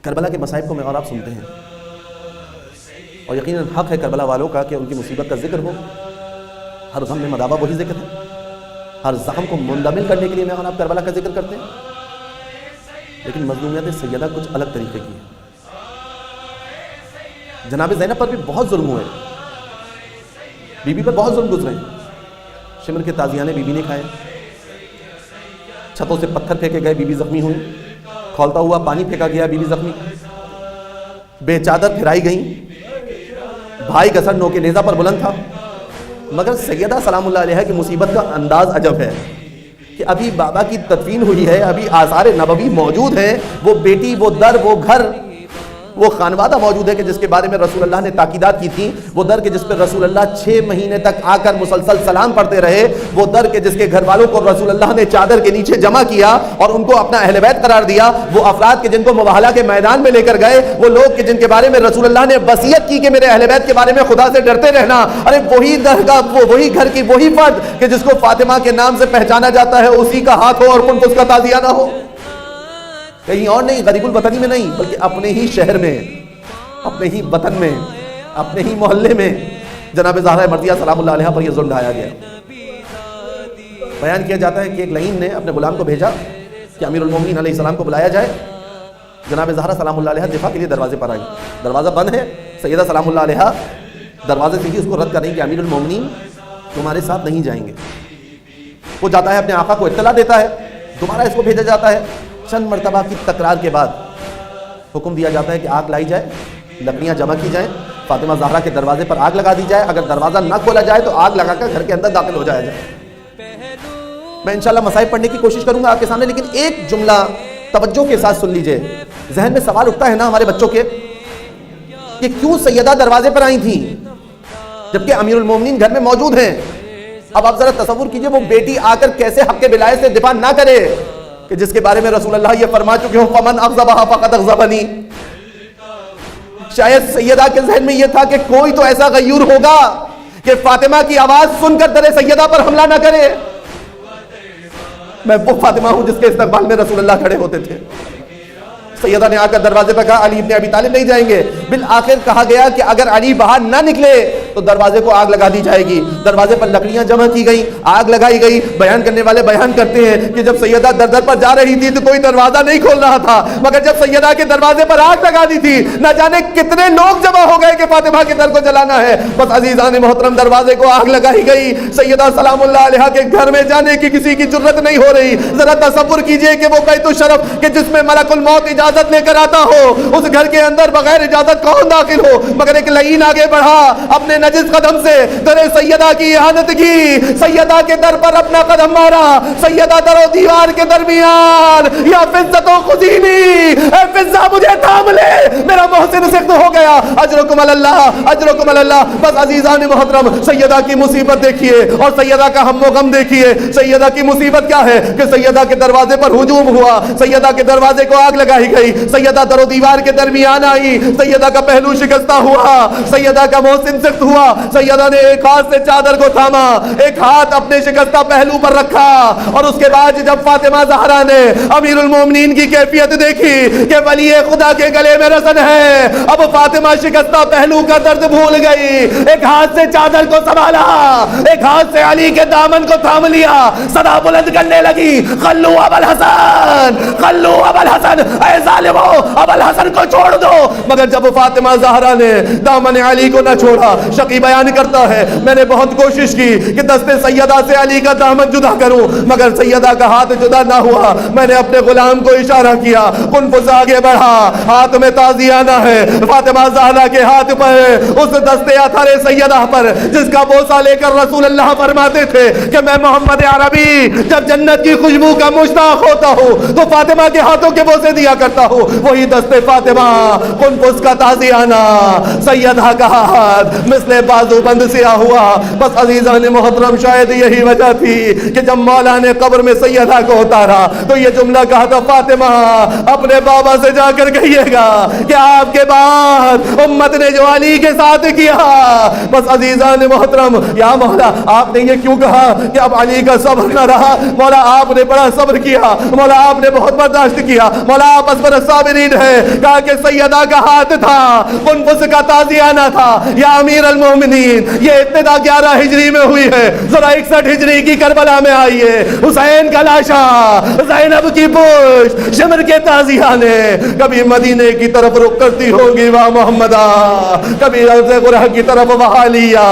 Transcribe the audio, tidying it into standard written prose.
کربلا کے مصائب کو میں اور آپ سنتے ہیں، اور یقیناً حق ہے کربلا والوں کا کہ ان کی مصیبت کا ذکر ہو. ہر غم میں مداوا وہی ذکر ہے، ہر زخم کو منجمد کرنے کے لیے میں اور آپ کربلا کا ذکر کرتے ہیں. لیکن مظلومیت سیدہ کچھ الگ طریقے کی ہے. جناب زینب پر بھی بہت ظلم ہوئے، بی بی پر بہت ظلم گزرے. شمر کے تازیانے بی بی نے کھائے، چھتوں سے پتھر پھینکے گئے، بی بی زخمی ہوئی. کھولتا ہوا پانی پھینکا گیا، بی بی زخمی. بے چادر پھرائی گئیں، بھائی کا سر نوکے نیزہ پر بلند تھا. مگر سیدہ سلام اللہ علیہ کی مصیبت کا انداز عجب ہے کہ ابھی بابا کی تدفین ہوئی ہے، ابھی آثار نبوی موجود ہیں، وہ بیٹی، وہ در، وہ گھر، وہ خانوادہ موجود ہے کہ جس کے بارے میں رسول اللہ نے تاکیدات کی تھیں. وہ در کے جس پر رسول اللہ 6 مہینے تک آ کر مسلسل سلام پڑھتے رہے. وہ در کے جس کے گھر والوں کو رسول اللہ نے چادر کے نیچے جمع کیا اور ان کو اپنا اہل بیت قرار دیا. وہ افراد کے جن کو مباہلہ کے میدان میں لے کر گئے، وہ لوگ کہ جن کے بارے میں رسول اللہ نے وصیت کی کہ میرے اہل بیت کے بارے میں خدا سے ڈرتے رہنا. ارے وہی در کا، وہی گھر کی وہی فرد کہ جس کو فاطمہ کے نام سے پہچانا جاتا ہے، اسی کا ہاتھ ہو اور کن اس کا تازیانہ ہو. کہیں اور نہیں، غریب الوطنی میں نہیں، بلکہ اپنے ہی شہر میں، اپنے ہی وطن میں، اپنے ہی محلے میں جناب زہرا مرضیہ سلام اللہ علیہ پر یہ ظلم ڈھایا گیا. بیان کیا جاتا ہے کہ ایک لعین نے اپنے غلام کو بھیجا کہ امیر المومنین علیہ السلام کو بلایا جائے. جناب زہرا سلام اللہ علیہ دفاع کے لیے دروازے پر آئی. دروازہ بند ہے. سیدہ سلام اللہ علیہ دروازے سے ہی اس کو رد کریں کہ امیر المومنین تمہارے ساتھ نہیں جائیں گے. وہ جاتا ہے، اپنے آقا کو اطلاع دیتا ہے، دوبارہ اس کو بھیجا جاتا ہے. چند مرتبہ کی تکرار کے بعد حکم دیا جاتا ہے کہ آگ لائی جائے، لکڑیاں جمع کی جائیں، فاطمہ زہرا کے دروازے پر آگ لگا دی جائے. اگر دروازہ نہ کھولا جائے تو آگ لگا کر گھر کے اندر داخل ہو جایا جائے. میں انشاءاللہ مصائب پڑھنے کی کوشش کروں گا آپ کے سامنے، لیکن ایک جملہ توجہ کے ساتھ سن لیجئے. ذہن میں سوال اٹھتا ہے نا ہمارے بچوں کے کہ کیوں سیدہ دروازے پر آئی تھیں جبکہ امیر المومنین گھر میں موجود ہیں. اب آپ ذرا تصور کیجئے وہ بیٹی آ کر کیسے حق کے ولایت سے دفاع نہ کرے کہ جس کے بارے میں رسول اللہ یہ فرما چکے ہوں فمن اغضبها فقد اغضبنی. شاید سیدہ کے ذہن میں یہ تھا کہ کوئی تو ایسا غیور ہوگا کہ فاطمہ کی آواز سن کر در سیدہ پر حملہ نہ کرے. میں وہ فاطمہ ہوں جس کے استقبال میں رسول اللہ کھڑے ہوتے تھے. سیدہ نے آ کر دروازے پر کہا علی ابن ابی طالب نہیں جائیں گے. بالآخر کہا گیا کہ اگر علی باہر نہ نکلے تو دروازے کو آگ لگا دی جائے گی. دروازے پر لکڑیاں جمع کی گئیں، آگ لگائی گئی. بیان کرنے والے بیان کرتے ہیں کہ جب سیدہ در در پر جا رہی تھی تو کوئی دروازہ نہیں کھول رہا تھا، مگر جب سیدہ کے دروازے پر آگ لگا دی تھی نہ جانے کتنے لوگ جمع ہو گئے کہ فاطمہ کے در کو جلانا ہے. بس عزیزان محترم دروازے کو آگ لگائی گئی. سیدہ سلام اللہ علیہ کے گھر میں جانے کی کسی کی جرت نہیں ہو رہی. ذرا تصور کیجئے کہ وہ بیت الشرف کہ جس میں ملک الموت اجازت لے کر آتا ہو، اس گھر کے اندر بغیر اجازت کون داخل ہو؟ مگر ایک لعین آگے بڑھا، اپنے نجس قدم سے در سیدہ کی احانت کی، سیدہ کے در پر اپنا قدم مارا. سیدہ در و دیوار کے درمیان یا فزت و خزینی، اے فزہ مجھے تھام لے، میرا محسن سخت ہو گیا. اجرکم اللہ، اجرکم اللہ. بس عزیزان محترم سیدہ کی مصیبت دیکھیے اور سیدہ کا ہم و غم دیکھیے. سیدہ کی مصیبت کیا ہے کہ سیدہ کے دروازے پر ہجوم ہوا، سیدہ کے دروازے کو آگ لگائی گئی. سیدہ در و دیوار کے درمیان آئی، سیدہ کا پہلو شکستہ ہوا، سیدہ کا محسن سخت ہوا. سیدہ نے ایک ہاتھ سے چادر کو تھاما، ایک ہاتھ اپنے شکستہ پہلو پر رکھا، اور اس کے بعد جب فاطمہ زہرا نے امیر المومنین کی کیفیت دیکھی کہ ولی خدا کے گلے میں رسن ہے، اب فاطمہ شکستہ پہلو کا درد بھول گئی. ایک ہاتھ سے چادر کو سنبھالا، ایک ہاتھ سے علی کے دامن کو تھام لیا، صدا بلند کرنے لگی خلو ابا الحسن، خلو ابا الحسن، اے ظالمو ابا الحسن کو چھوڑ دو. مگر جب فاطمہ زہرا نے دامن علی کو نہ چھوڑا، شقی بیان کرتا ہے میں نے بہت کوشش کی کہ دست سیدہ سے علی کا دامن جدا کروں، مگر سیدہ کا ہاتھ جدا نہ ہوا. میں نے اپنے غلام کو اشارہ کیا، قنفذ آگے بڑھا، ہاتھ میں تازیانہ ہے. فاطمہ زہرا کے ہاتھ پر اس دست اطہر سیدہ پر جس کا بوسہ لے کر رسول اللہ فرماتے تھے کہ میں محمد عربی جب جنت کی خوشبو کا مشتاق ہوتا ہوں تو فاطمہ کے ہاتھوں کے بوسے دیا کرتا ہوں. وہی دست فاطمہ، قنفذ کا تازیانہ، سیدہ کا ہاتھ مثل بازو بند سیا ہوا. بس عزیزان محترم شاید یہی وجہ تھی کہ جب مولا نے قبر میں سیدہ کو اتارا تو یہ جملہ کہا تھا فاطمہ اپنے بابا سے جا کر کہیے گا کہ آپ کے بعد ساتھ امت نے جو علی کے ساتھ کیا، بس عزیزان محترم، یا مولا آپ نے یہ کیوں کہا کہ اب علی کا صبر نہ رہا؟ مولا آپ نے بڑا صبر کیا، مولا آپ نے بہت برداشت کیا، مولا آپ اصبر الصابرین ہے۔ کہا کہ سیدہ کا ہاتھ تھا، قنفذ کا تازیانہ تھا، یا امیر المومنین یہ ابتدا 11 ہجری میں ہوئی ہے، ذرا 61 ہجری کی کربلا میں آئیے، حسین کا لاشا، زینب کی پشت، شمر کے تازیانے، کبھی مدینے کی طرف رخ کرتی ہوگی واہ محمدہ، کبھی عرض قرہ کی طرف وہاں لیا۔